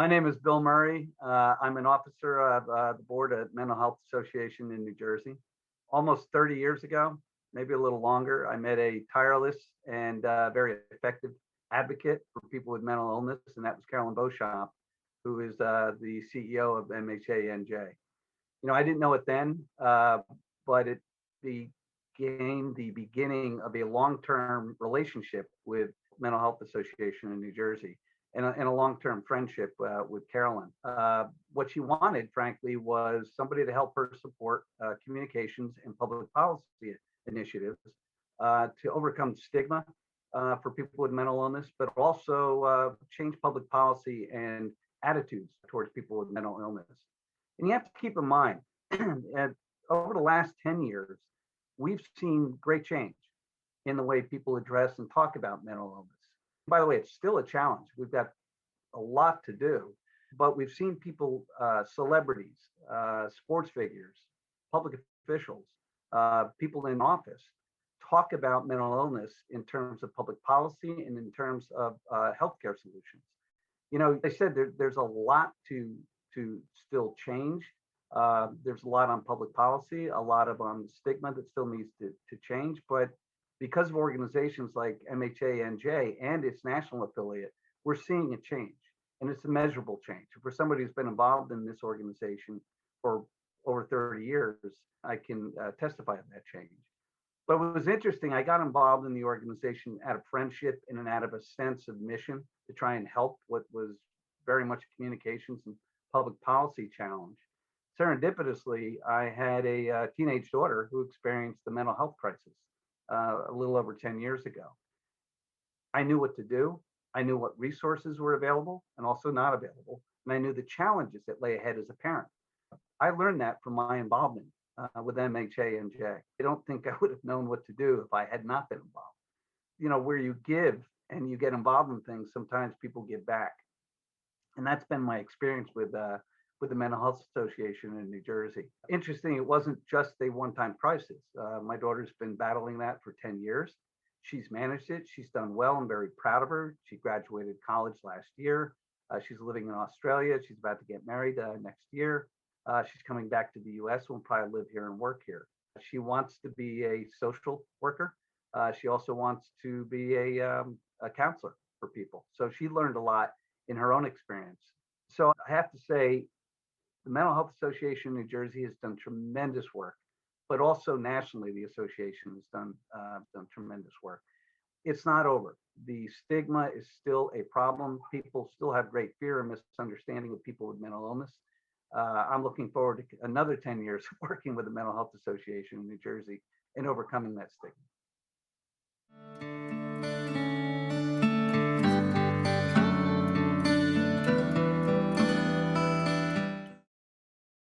name is Bill Murray. I'm an officer of the board at Mental Health Association in New Jersey. Almost 30 years ago, maybe a little longer, I met a tireless and very effective advocate for people with mental illness, and that was Carolyn Beauchamp, who is the CEO of MHANJ. I didn't know it then, but it became the beginning of a long-term relationship with Mental Health Association in New Jersey and a long-term friendship with Carolyn. What she wanted, frankly, was somebody to help her support communications and public policy initiatives to overcome stigma for people with mental illness, but also change public policy and attitudes towards people with mental illness. And you have to keep in mind, over the last 10 years, we've seen great change in the way people address and talk about mental illness. By the way, it's still a challenge. We've got a lot to do, but we've seen people, celebrities, sports figures, public officials, people in office talk about mental illness in terms of public policy and in terms of healthcare solutions. They said there's a lot to still change. There's a lot on public policy, a lot on stigma that still needs to change. But because of organizations like MHANJ and its national affiliate, we're seeing a change, and it's a measurable change. For somebody who's been involved in this organization for over 30 years, I can testify to that change. But it was interesting. I got involved in the organization out of friendship and out of a sense of mission to try and help what was very much a communications and public policy challenge. Serendipitously, I had a teenage daughter who experienced the mental health crisis a little over 10 years ago. I knew what to do. I knew what resources were available and also not available. And I knew the challenges that lay ahead as a parent. I learned that from my involvement with MHANJ. I don't think I would have known what to do if I had not been involved. Where you give and you get involved in things, sometimes people give back. And that's been my experience with the Mental Health Association in New Jersey. Interesting, it wasn't just a one-time crisis. My daughter's been battling that for 10 years. She's managed it. She's done well. I'm very proud of her. She graduated college last year. She's living in Australia. She's about to get married next year. She's coming back to the US. Will probably live here and work here. She wants to be a social worker. She also wants to be a counselor for people. So she learned a lot in her own experience. So I have to say, the Mental Health Association in New Jersey has done tremendous work, but also nationally, the association has done tremendous work. It's not over. The stigma is still a problem. People still have great fear and misunderstanding of people with mental illness. I'm looking forward to another 10 years working with the Mental Health Association in New Jersey and overcoming that stigma.